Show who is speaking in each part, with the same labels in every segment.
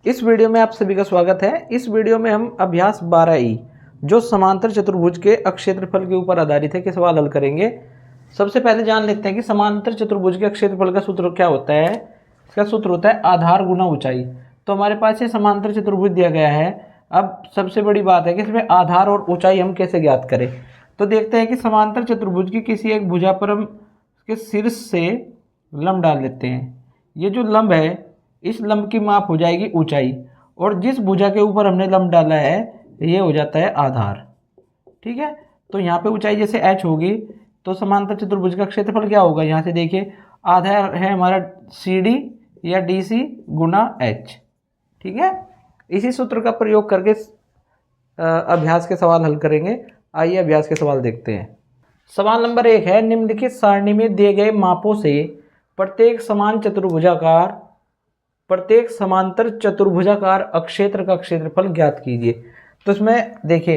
Speaker 1: इस वीडियो में आप सभी का स्वागत है। इस वीडियो में हम अभ्यास 12E जो समांतर चतुर्भुज के अक्षेत्रफल के ऊपर आधारित है के सवाल हल करेंगे। सबसे पहले जान लेते हैं कि समांतर चतुर्भुज के अक्षेत्रफल का सूत्र क्या होता है। इसका सूत्र होता है आधार गुना ऊंचाई। तो हमारे पास ये समांतर चतुर्भुज दिया गया है। अब सबसे बड़ी बात है कि इसमें आधार और ऊंचाई हम कैसे ज्ञात करें। तो देखते हैं कि समांतर चतुर्भुज की किसी एक भुजा पर हम के शीर्ष से लंब डाल लेते हैं। ये जो लंब है इस लंब की माप हो जाएगी ऊंचाई, और जिस भुजा के ऊपर हमने लंब डाला है ये हो जाता है आधार। ठीक है, तो यहाँ पे ऊंचाई जैसे h होगी तो समांतर चतुर्भुज का क्षेत्रफल क्या होगा। यहाँ से देखिए आधार है हमारा CD या DC गुना h। ठीक है, इसी सूत्र का प्रयोग करके अभ्यास के सवाल हल करेंगे। आइए अभ्यास के सवाल देखते हैं। सवाल नंबर 1 है, निम्नलिखित सारणी में दिए गए मापों से प्रत्येक समांतर चतुर्भुजाकार अक्षेत्र का क्षेत्रफल ज्ञात कीजिए। तो इसमें देखिए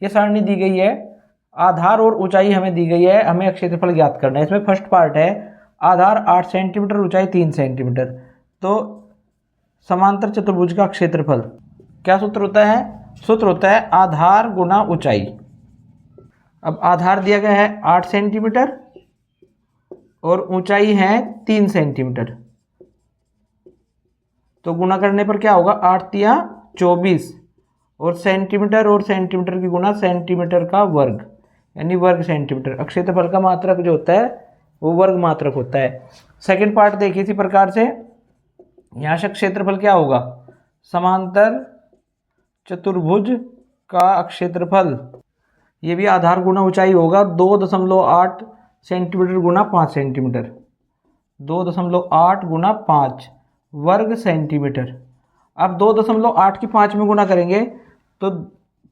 Speaker 1: ये सारणी दी गई है, आधार और ऊंचाई हमें दी गई है, हमें क्षेत्रफल ज्ञात करना है। इसमें फर्स्ट पार्ट है आधार 8 सेंटीमीटर, ऊंचाई 3 सेंटीमीटर। तो समांतर चतुर्भुज का क्षेत्रफल क्या सूत्र होता है? सूत्र होता है आधार गुना ऊंचाई। अब आधार दिया गया है 8 सेंटीमीटर और ऊंचाई है 3 सेंटीमीटर। तो गुना करने पर क्या होगा, 8 तिया 24 और सेंटीमीटर की गुना सेंटीमीटर का वर्ग यानी वर्ग सेंटीमीटर। अक्षेत्रफल का मात्रक जो होता है वो वर्ग मात्रक होता है। सेकंड पार्ट देखिए इसी प्रकार से, यहाँ से क्षेत्रफल क्या होगा, समांतर चतुर्भुज का क्षेत्रफल ये भी आधार गुना ऊंचाई होगा 2.8 सेंटीमीटर गुना 5 सेंटीमीटर। 2.8 गुना 5 वर्ग सेंटीमीटर। अब 2.8 की 5 में गुना करेंगे तो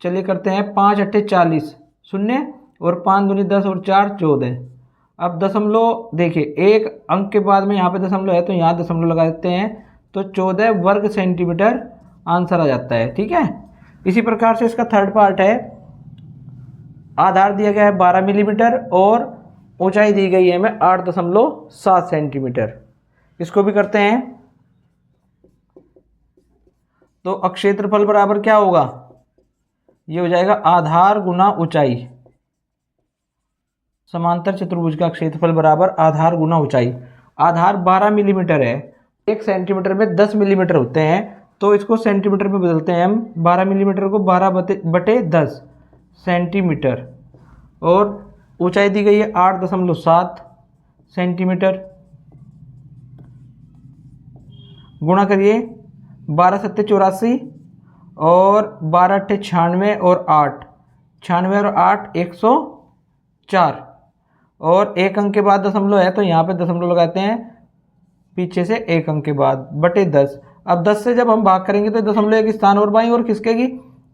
Speaker 1: चलिए करते हैं 5 अट्ठे 40 शून्य और 5 दूनी 10 और 4 14। अब दशमलव देखिए एक अंक के बाद में यहाँ पे दशमलव है तो यहाँ दशमलव लगा देते हैं, तो 14 वर्ग सेंटीमीटर आंसर आ जाता है। ठीक है, इसी प्रकार से इसका थर्ड पार्ट है, आधार दिया गया है 12 मिलीमीटर और ऊंचाई दी गई है हमें 8.7 सेंटीमीटर। इसको भी करते हैं तो अक्षेत्रफल बराबर क्या होगा, ये हो जाएगा आधार गुना ऊंचाई। समांतर चतुर्भुज का क्षेत्रफल बराबर आधार गुना ऊंचाई। आधार 12 मिलीमीटर है, 1 सेंटीमीटर में 10 मिलीमीटर होते हैं, तो इसको सेंटीमीटर में बदलते हैं हम। 12 मिलीमीटर को 12 बटे 10 सेंटीमीटर और ऊंचाई दी गई है 8.7 सेंटीमीटर। गुणा करिए 12 सत्ते 84 और 12 अट्ठे 96 और 8 96 और 8 104 और एक अंक के बाद दशमलव है तो यहाँ पे दशमलव लगाते हैं पीछे से एक अंक के बाद बटे 10। अब 10 से जब हम भाग करेंगे तो दशमलव एक स्थान और बाईं ओर खिसकेगी,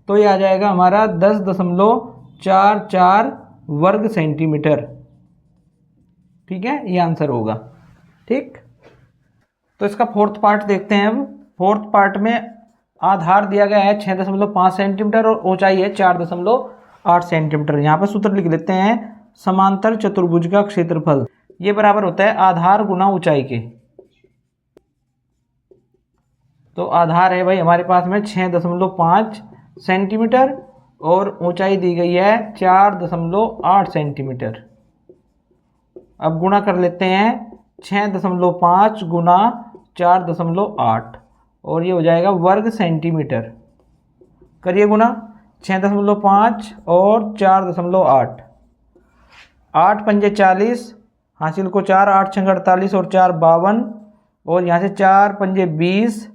Speaker 1: तो ये आ जाएगा हमारा 10.44 वर्ग सेंटीमीटर। ठीक है, ये आंसर होगा। ठीक, तो इसका फोर्थ पार्ट देखते हैं। अब फोर्थ पार्ट में आधार दिया गया है 6.5 सेंटीमीटर और ऊंचाई है 4.8 सेंटीमीटर। यहाँ पर सूत्र लिख लेते हैं, समांतर चतुर्भुज का क्षेत्रफल ये बराबर होता है आधार गुना ऊंचाई के। तो आधार है भाई हमारे पास में 6.5 सेंटीमीटर और ऊंचाई दी गई है 4.8 सेंटीमीटर। अब गुणा कर लेते हैं 6.5 गुना 4.8 और ये हो जाएगा वर्ग सेंटीमीटर। करिए गुना 6.5 और 4.8, 8 पंजे 40 हासिल को 4, 8 छंग 48 और 4 52 और यहाँ से 4 पंजे 20,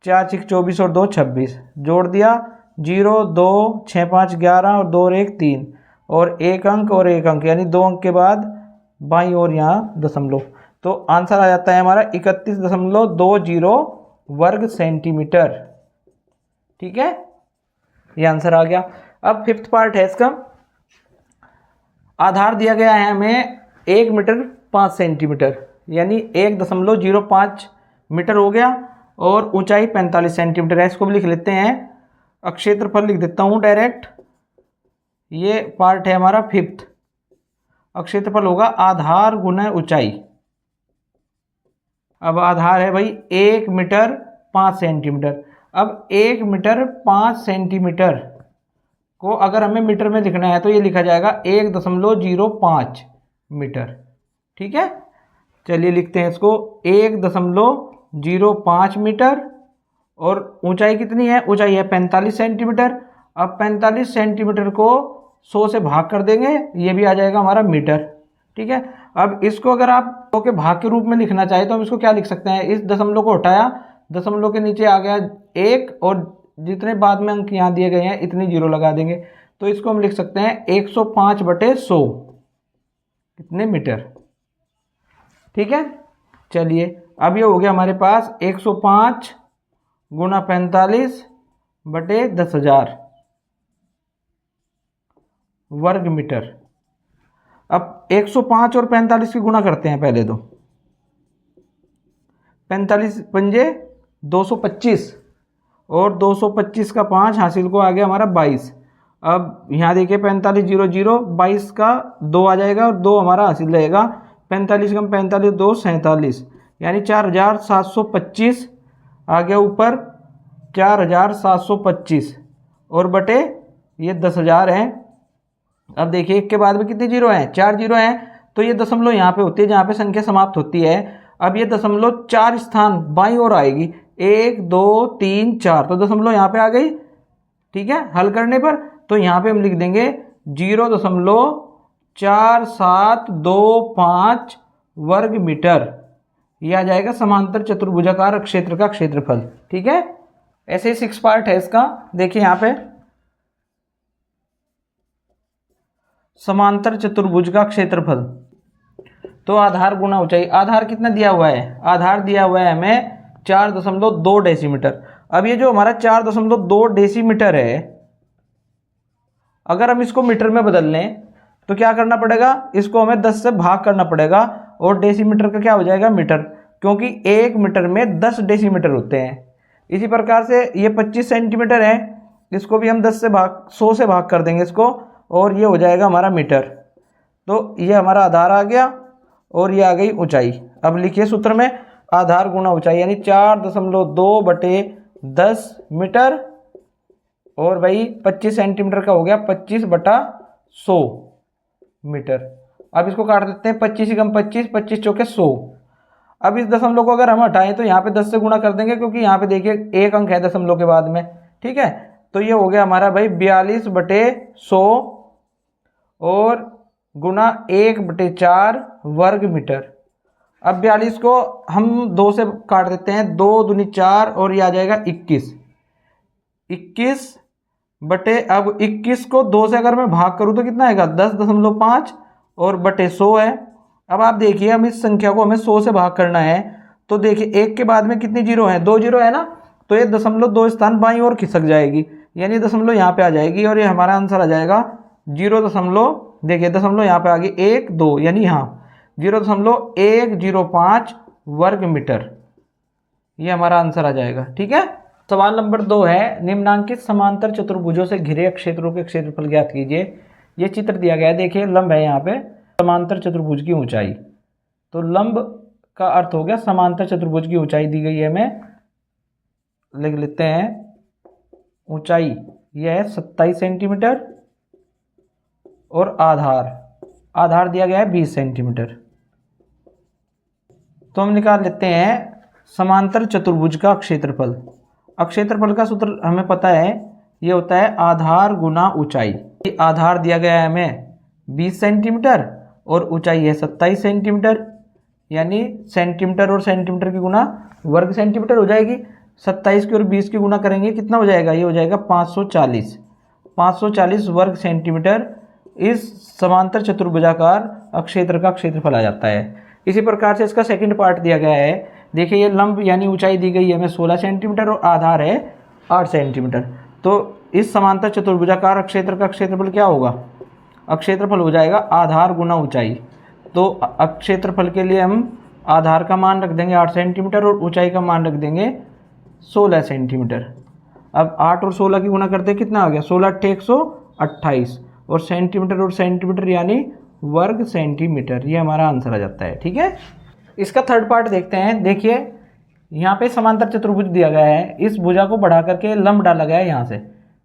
Speaker 1: 4 6 24 और 2 26 जोड़ दिया 0 2 6 5 11 और 2 और 1 3 और एक अंक यानी 2 अंक के बाद बाईं और यहाँ दशमलव, तो आंसर आ जाता है हमारा 31.20 वर्ग सेंटीमीटर। ठीक है, ये आंसर आ गया। अब फिफ्थ पार्ट है इसका, आधार दिया गया है हमें 1 मीटर 5 सेंटीमीटर यानी 1.05 मीटर हो गया और ऊंचाई 45 सेंटीमीटर है। इसको भी लिख लेते हैं, क्षेत्रफल लिख देता हूँ डायरेक्ट। ये पार्ट है हमारा फिफ्थ, क्षेत्रफल होगा आधार गुना ऊंचाई। अब आधार है भाई 1 मीटर 5 सेंटीमीटर। अब 1 मीटर 5 सेंटीमीटर को अगर हमें मीटर में लिखना है तो ये लिखा जाएगा 1.05 मीटर। ठीक है, चलिए लिखते हैं इसको 1.05 मीटर। और ऊंचाई कितनी है? ऊंचाई है 45 सेंटीमीटर। अब 45 सेंटीमीटर को 100 से भाग कर देंगे, ये भी आ जाएगा हमारा मीटर। ठीक है, अब इसको अगर आप 100 के भाग के रूप में लिखना चाहे तो हम इसको क्या लिख सकते हैं? इस दशमलव को हटाया, दशमलव के नीचे आ गया 1 और जितने बाद में अंक यहाँ दिए गए हैं इतनी जीरो लगा देंगे, तो इसको हम लिख सकते हैं 105/100 कितने मीटर। ठीक है, चलिए अब ये हो गया हमारे पास 105 गुणा 45/10,000 वर्ग मीटर। अब 105 और 45 की गुणा करते हैं पहले तो। 45 पंजे 225 और 225 का 5 हासिल को आ गया हमारा 22। अब यहाँ देखिए 45 0 0 22 का 2 आ जाएगा और 2 हमारा हासिल रहेगा। 45 कम 45 2 47 यानी 4725 आ गया ऊपर 4725 और बटे ये 10,000 है। अब देखिए एक के बाद में कितने जीरो हैं? 4 जीरो हैं, तो ये दशमलव यहाँ पे होती है जहाँ पे संख्या समाप्त होती है। अब ये दशमलव 4 स्थान बाईं ओर आएगी, 1 2 3 4, तो दशमलव यहाँ पे आ गई। ठीक है, हल करने पर तो यहाँ पे हम लिख देंगे 0.4725 वर्ग मीटर। यह आ जाएगा समांतर चतुर्भुजाकार क्षेत्र का क्षेत्रफल। ठीक है, ऐसे ही 6 पार्ट है इसका। देखिए यहाँ पे समांतर चतुर्भुज का क्षेत्रफल, तो आधार गुना ऊंचाई। आधार कितना दिया हुआ है? आधार दिया हुआ है हमें 4.2 डेसीमीटर। अब ये जो हमारा 4.2 डेसीमीटर है, अगर हम इसको मीटर में बदल लें तो क्या करना पड़ेगा? इसको हमें 10 से भाग करना पड़ेगा और डेसीमीटर का क्या हो जाएगा? मीटर, क्योंकि 1 मीटर में 10 डेसीमीटर होते हैं। इसी प्रकार से ये 25 सेंटीमीटर है, इसको भी हम 10 से भाग 100 से भाग कर देंगे इसको, और ये हो जाएगा हमारा मीटर। तो ये हमारा आधार आ गया और ये आ गई ऊंचाई। अब लिखिए सूत्र में आधार गुना ऊंचाई, यानी 4.2/10 मीटर और भाई 25 सेंटीमीटर का हो गया 25/100 मीटर। अब इसको काट देते हैं, 25 कम 25, 25 चौके 100। अब इस दशमलव को अगर हम हटाएं तो यहाँ पे 10 से गुणा कर देंगे, क्योंकि यहाँ पे देखिए एक अंक है दशमलव के बाद में। ठीक है, तो ये हो गया हमारा भाई 42/100 और गुना 1/4 वर्ग मीटर। अब 42 को हम 2 से काट देते हैं, 2 दूनी 4 और ये आ जाएगा 21। 21 को 2 से अगर मैं भाग करूँ तो कितना आएगा? 10.5 और बटे 100 है। अब आप देखिए हम इस संख्या को हमें 100 से भाग करना है, तो देखिए 1 के बाद में कितनी जीरो है? 2 जीरो है ना, तो ये 0.2 स्थान बाईं ओर खिसक जाएगी, यानी दशमलव यहाँ पे आ जाएगी और ये हमारा आंसर आ जाएगा 0. देखिए दशमलव यहाँ पे आ गई 1 2, यानी यहाँ 0.105 वर्ग मीटर, ये हमारा आंसर आ जाएगा। ठीक है, सवाल नंबर 2 है, निम्नांकित समांतर चतुर्भुजों से घिरे क्षेत्रों के क्षेत्रफल ज्ञात कीजिए। ये चित्र दिया गया है, देखिए लंब है यहाँ पे, समांतर चतुर्भुज की ऊंचाई। तो लंब का अर्थ हो गया समांतर चतुर्भुज की ऊंचाई दी गई है, हमें लिख लेते हैं ऊंचाई यह है 27 सेंटीमीटर और आधार दिया गया है 20 सेंटीमीटर। तो हम निकाल लेते हैं समांतर चतुर्भुज का क्षेत्रफल। अब क्षेत्रफल का सूत्र हमें पता है, ये होता है आधार गुना ऊंचाई। आधार दिया गया है हमें 20 सेंटीमीटर और ऊंचाई है 27 सेंटीमीटर, यानी सेंटीमीटर और सेंटीमीटर की गुना वर्ग सेंटीमीटर हो जाएगी। 27 की और 20 की गुना करेंगे, कितना हो जाएगा? ये हो जाएगा 540 वर्ग सेंटीमीटर। इस समांतर चतुर्भुजाकार क्षेत्र का क्षेत्रफल आ जाता है। इसी प्रकार से इसका सेकंड पार्ट दिया गया है, देखिए ये लंब यानी ऊंचाई दी गई है हमें 16 सेंटीमीटर और आधार है 8 सेंटीमीटर। तो इस समांतर चतुर्भुजाकार क्षेत्र का क्षेत्रफल क्या होगा? क्षेत्रफल हो जाएगा आधार गुना ऊंचाई। तो क्षेत्रफल के लिए हम आधार का मान रख देंगे 8 सेंटीमीटर और ऊंचाई का मान रख देंगे 16 सेंटीमीटर। अब 8 और 16 की गुना करते कितना आ गया? 16 × 128 और सेंटीमीटर यानी वर्ग सेंटीमीटर, ये हमारा आंसर आ जाता है। ठीक है, इसका थर्ड पार्ट देखते हैं। देखिए यहाँ पे समांतर चतुर्भुज दिया गया है, इस भुजा को बढ़ा करके लंब डाला गया है यहाँ से।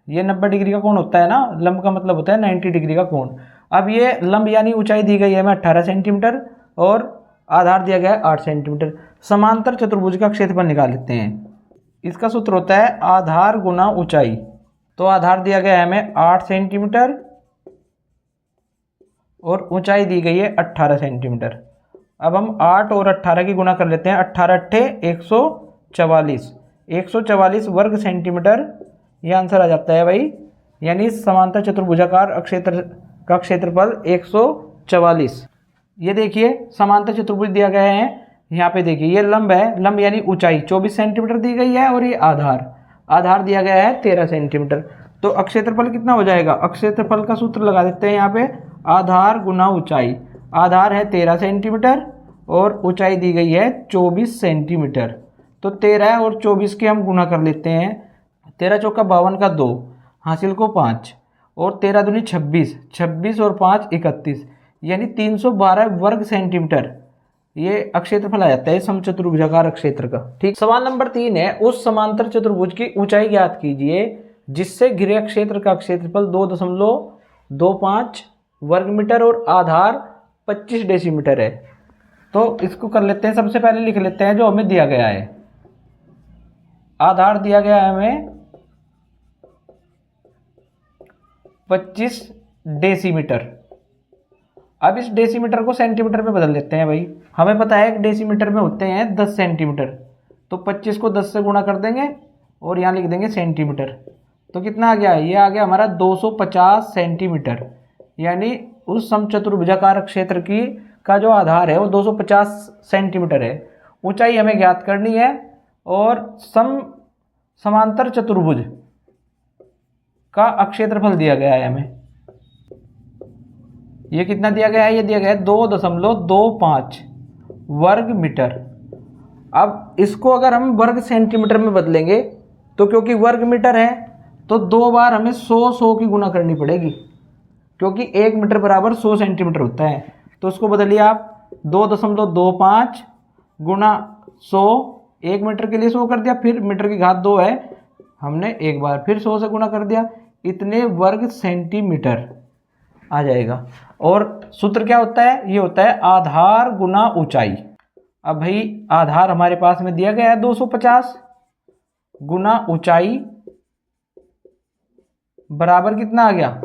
Speaker 1: ये 90 डिग्री का कोण होता है ना, लंब का मतलब होता है 90 डिग्री का कोण। अब ये लंब यानी ऊंचाई दी गई है हमें 18 सेंटीमीटर और आधार दिया गया है 8 सेंटीमीटर। समांतर चतुर्भुज का क्षेत्रफल निकाल लेते हैं। इसका सूत्र होता है आधार गुना ऊंचाई। तो आधार दिया गया है हमें 8 सेंटीमीटर और ऊंचाई दी गई है 18 सेंटीमीटर। अब हम 8 और 18 की गुणा कर लेते हैं। 18 अट्ठे 144, 144 वर्ग सेंटीमीटर ये आंसर आ जाता है भाई। यानी समांतर चतुर्भुजाकार क्षेत्र का क्षेत्रफल 144। ये देखिए समांतर चतुर्भुज दिया गया है, यहाँ पे देखिए ये लंब है, लंब यानी ऊंचाई 24 सेंटीमीटर दी गई है और ये आधार दिया गया है 13 सेंटीमीटर। तो अक्षेत्रफल कितना हो जाएगा? अक्षेत्रफल का सूत्र लगा देते हैं यहाँ पे, आधार गुना ऊंचाई। आधार है 13 सेंटीमीटर और ऊंचाई दी गई है 24 सेंटीमीटर। तो 13 और 24 के हम गुना कर लेते हैं। 13 चौका 52 का 2, हासिल को 5 और 13 दूनी 26, 26 और 5 31, यानी 312 वर्ग सेंटीमीटर ये अक्षेत्रफल आ जाता है समचतुर्भुजाकार क्षेत्र का। ठीक, सवाल नंबर 3 है, उस समांतर चतुर्भुज की ऊंचाई ज्ञात कीजिए जिससे घिरे क्षेत्र का क्षेत्रफल 2.25 वर्ग मीटर और आधार 25 डेसीमीटर है। तो इसको कर लेते हैं, सबसे पहले लिख लेते हैं जो हमें दिया गया है। आधार दिया गया है हमें 25 डेसीमीटर। अब इस डेसीमीटर को सेंटीमीटर में बदल देते हैं भाई। हमें पता है कि डेसीमीटर में होते हैं 10 सेंटीमीटर, तो 25 को 10 से गुणा कर देंगे और यहाँ लिख देंगे सेंटीमीटर। तो कितना आ गया? ये आ गया हमारा 250 सेंटीमीटर। यानी उस समचतुर्भुजाकार क्षेत्र की का जो आधार है वो 250 सेंटीमीटर है। ऊंचाई हमें ज्ञात करनी है और समांतर चतुर्भुज का अक्षेत्रफल दिया गया है हमें। ये कितना दिया गया है? ये दिया गया है 2.25 वर्ग मीटर। अब इसको अगर हम वर्ग सेंटीमीटर में बदलेंगे तो क्योंकि वर्ग मीटर है तो 2 बार हमें 100 की गुना करनी पड़ेगी, क्योंकि 1 मीटर बराबर 100 सेंटीमीटर होता है। तो उसको बदलिए आप 2.25 गुना 100, 1 मीटर के लिए 100 कर दिया, फिर मीटर की घात 2 है, हमने एक बार फिर 100 से गुणा कर दिया, इतने वर्ग सेंटीमीटर आ जाएगा। और सूत्र क्या होता है? ये होता है आधार गुना ऊंचाई। अब भाई आधार हमारे पास में दिया गया है 250 गुना ऊंचाई बराबर कितना आ गया?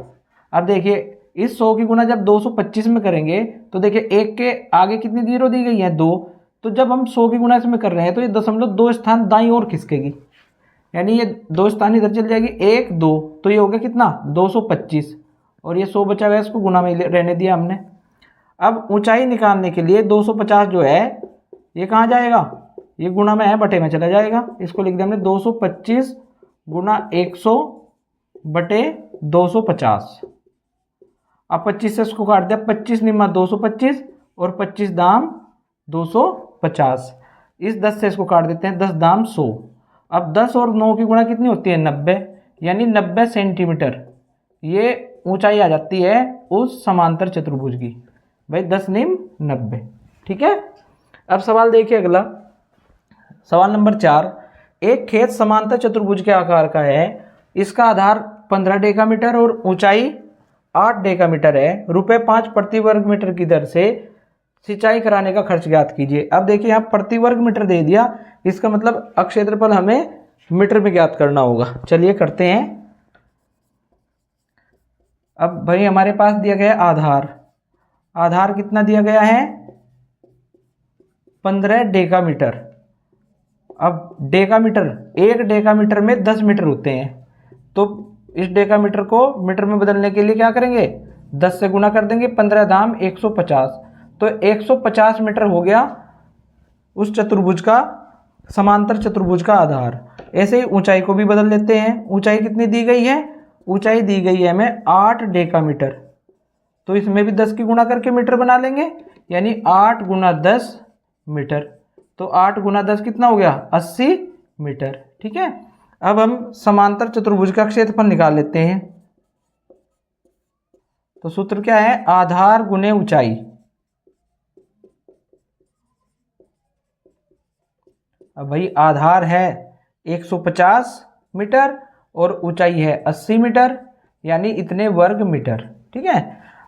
Speaker 1: अब देखिए इस 100 की गुना जब 225 में करेंगे तो देखिए एक के आगे कितनी जीरो दी गई है? 2। तो जब हम 100 की गुना इसमें कर रहे हैं तो ये 0.2 स्थान दाईं ओर खिसकेगी, यानी ये 2 स्थान इधर चल जाएगी, 1 2, तो ये हो गया कितना? 225 और ये 100 बचा हुआ है, इसको गुना में रहने दिया हमने। अब ऊंचाई निकालने के लिए 250 जो है ये कहाँ जाएगा? ये गुना में है, बटे में चला जाएगा। इसको लिख दिया हमने 225 गुना 100 बटे 250। अब 25 से इसको काट दिया, 25 निम्मा 225 और 25 दाम 250। इस 10 से इसको काट देते हैं, 10 दाम 100। अब 10 और 9 की गुणा कितनी होती है? 90, यानी 90 सेंटीमीटर ये ऊंचाई आ जाती है उस समांतर चतुर्भुज की। भाई 10 निम 90। ठीक है, अब सवाल देखिए अगला, सवाल नंबर 4। एक खेत समांतर चतुर्भुज के आकार का है, इसका आधार 15 डेकामीटर और ऊंचाई 8 डेकामीटर है। रुपये 5 प्रति वर्ग मीटर की दर से सिंचाई कराने का खर्च ज्ञात कीजिए। अब देखिए यहाँ प्रति वर्ग मीटर दे दिया, इसका मतलब अक्षेत्रफल हमें मीटर में ज्ञात करना होगा। चलिए करते हैं। अब भाई हमारे पास दिया गया आधार कितना दिया गया है? 15 डेकामीटर। अब डेकामीटर, 1 डेकामीटर में 10 मीटर होते हैं, तो इस डेकामीटर को मीटर में बदलने के लिए क्या करेंगे? 10 से गुना कर देंगे, 15 दाम 150, तो 150 मीटर हो गया उस चतुर्भुज का, समांतर चतुर्भुज का आधार। ऐसे ही ऊंचाई को भी बदल लेते हैं। ऊंचाई कितनी दी गई है? ऊंचाई दी गई है हमें 8 डेकामीटर, तो इसमें भी 10 की गुणा करके मीटर बना लेंगे, यानी 8 गुना 10 मीटर। तो 8 गुना 10 कितना हो गया? 80 मीटर। ठीक है, अब हम समांतर चतुर्भुज का क्षेत्रफल निकाल लेते हैं। तो सूत्र क्या है? आधार गुने ऊंचाई। अब भाई आधार है 150 मीटर और ऊंचाई है 80 मीटर, यानी इतने वर्ग मीटर। ठीक है,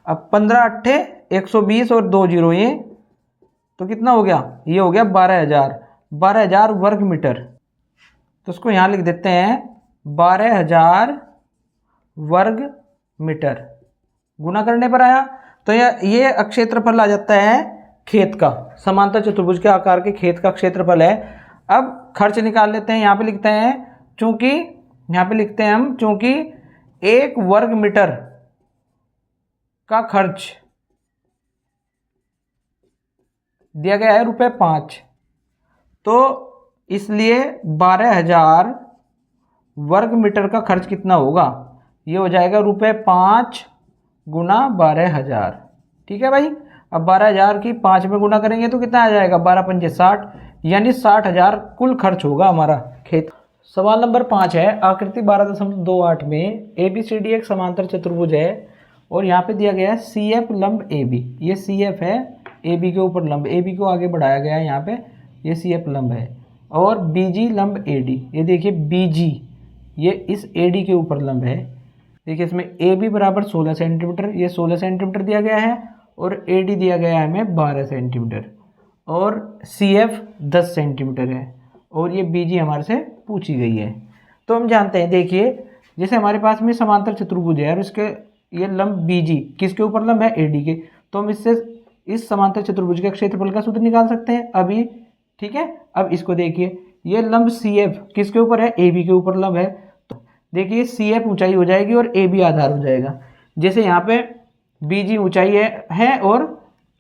Speaker 1: अब 15 अट्ठे 120 और 2 जीरो ये तो कितना हो गया, ये हो गया 12,000 वर्ग मीटर। तो उसको यहाँ लिख देते हैं 12,000 वर्ग मीटर। गुना करने पर आया तो ये क्षेत्रफल आ जाता है खेत का, समांतर चतुर्भुज के आकार के खेत का क्षेत्रफल है। अब खर्च निकाल लेते हैं, यहाँ पे लिखते हैं चूंकि यहाँ पे लिखते हैं हम चूंकि 1 वर्ग मीटर का खर्च दिया गया है ₹5, तो इसलिए 12,000 वर्ग मीटर का खर्च कितना होगा, ये हो जाएगा ₹5 गुना 12,000। ठीक है भाई, अब 12,000 की 5 में गुना करेंगे तो कितना आ जाएगा, 12 पंजे 60, यानी 60,000 कुल खर्च होगा हमारा खेत। सवाल नंबर 5 है, आकृति 12.28 में ABCD एक समांतर चतुर्भुज है और यहाँ पे दिया गया है CF लंब AB। ये CF है, AB के ऊपर लंब, AB को आगे बढ़ाया गया है यहाँ पे, ये CF लंब है, और BG लंब AD। ये देखिए BG ये इस AD के ऊपर लंब है। देखिए इसमें AB बराबर 16 सेंटीमीटर, ये 16 सेंटीमीटर दिया गया है, और AD दिया गया है हमें 12 सेंटीमीटर, और CF 10 सेंटीमीटर है, और ये BG हमारे से पूछी गई है। तो हम जानते हैं, देखिए जैसे हमारे पास में समांतर चतुर्भुज है और इसके ये लंब BG किसके ऊपर लंब है, AD के, तो हम इससे इस समांतर चतुर्भुज के क्षेत्रफल का सूत्र निकाल सकते हैं अभी। ठीक है, अब इसको देखिए, ये लंब CF किसके ऊपर है, AB के ऊपर लंब है, तो देखिए CF ऊंचाई हो जाएगी और AB आधार हो जाएगा। जैसे यहाँ पे BG ऊंचाई है और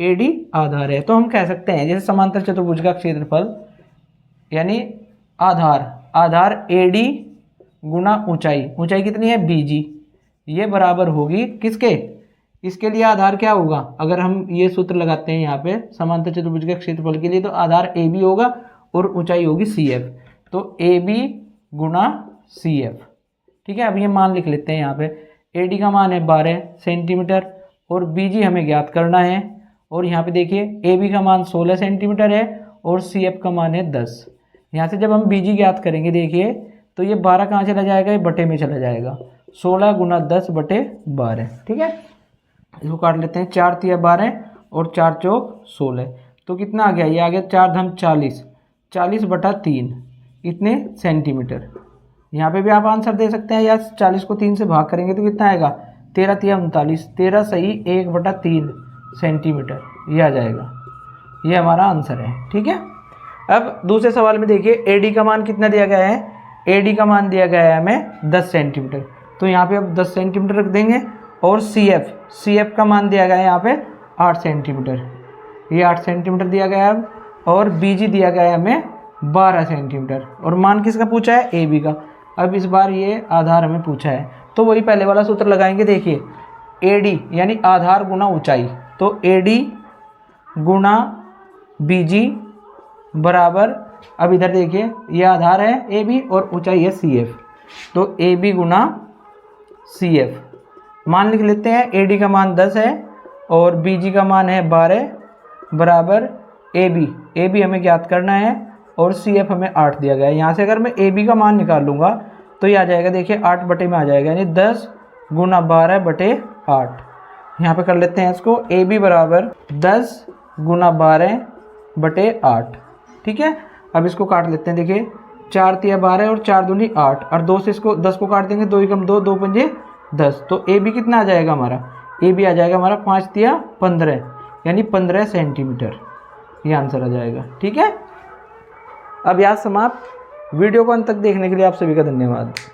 Speaker 1: AD आधार है, तो हम कह सकते हैं जैसे समांतर चतुर्भुज का क्षेत्रफल यानी आधार AD गुना ऊंचाई कितनी है BG, ये बराबर होगी किसके, इसके लिए आधार क्या होगा, अगर हम ये सूत्र लगाते हैं यहाँ पे समांतर चतुर्भुज के क्षेत्रफल के लिए, तो आधार AB होगा और ऊंचाई होगी CF, तो AB गुना CF। ठीक है, अब ये मान लिख लेते हैं यहाँ पे, AD का मान है 12 सेंटीमीटर और BG हमें ज्ञात करना है, और यहाँ पे देखिए AB का मान 16 सेंटीमीटर है और CF का मान है 10। यहाँ से जब हम BG ज्ञात करेंगे देखिए तो ये 12 कहाँ चला जाएगा, ये बटे में चला जाएगा, 16 गुना 10 बटे 12। ठीक है, इसको काट लेते हैं, 4 तिया 12 और 4 चौक 16, तो कितना आ गया, ये आ गया 4 धम 40, 40 बटा 3 इतने सेंटीमीटर। यहाँ पे भी आप आंसर दे सकते हैं, या 40 को 3 से भाग करेंगे तो कितना आएगा, 13 तिया 39, 13 सही 1 बटा 3 सेंटीमीटर, ये आ जाएगा, ये हमारा आंसर है। ठीक है, अब दूसरे सवाल में देखिए AD का मान कितना दिया गया है, AD का मान दिया गया है हमें 10 सेंटीमीटर, तो यहाँ पे अब 10 सेंटीमीटर रख देंगे, और CF का मान दिया गया है यहाँ पे 8 सेंटीमीटर, ये 8 सेंटीमीटर दिया गया है, और BG दिया गया है हमें 12 सेंटीमीटर, और मान किसका पूछा है, AB का। अब इस बार ये आधार हमें पूछा है, तो वही पहले वाला सूत्र लगाएंगे। देखिए AD यानी आधार गुना ऊंचाई, तो AD गुना BG बराबर, अब इधर देखिए ये आधार है AB और ऊंचाई है CF, तो AB गुना CF। मान लिख लेते हैं, AD का मान 10 है और BG का मान है 12 बराबर AB हमें ज्ञात करना है और CF हमें 8 दिया गया है। यहाँ से अगर मैं AB का मान निकाल लूँगा तो ये आ जाएगा, देखिए 8 बटे में आ जाएगा, यानी 10 गुना 12 बटे 8। यहाँ पे कर लेते हैं इसको, AB बराबर 10 गुना 12 बटे 8। ठीक है, अब इसको काट लेते हैं, देखिए 4 तिया 12 और 4 दूनी 8, और 2 से इसको 10 को काट देंगे, 2 एकम 2, 2 पंजे 10, तो AB कितना आ जाएगा हमारा, AB आ जाएगा हमारा 5 तिया 15, यानी 15 सेंटीमीटर, ये आंसर आ जाएगा। ठीक है, अब यहाँ समाप्त। वीडियो को अंत तक देखने के लिए आप सभी का धन्यवाद।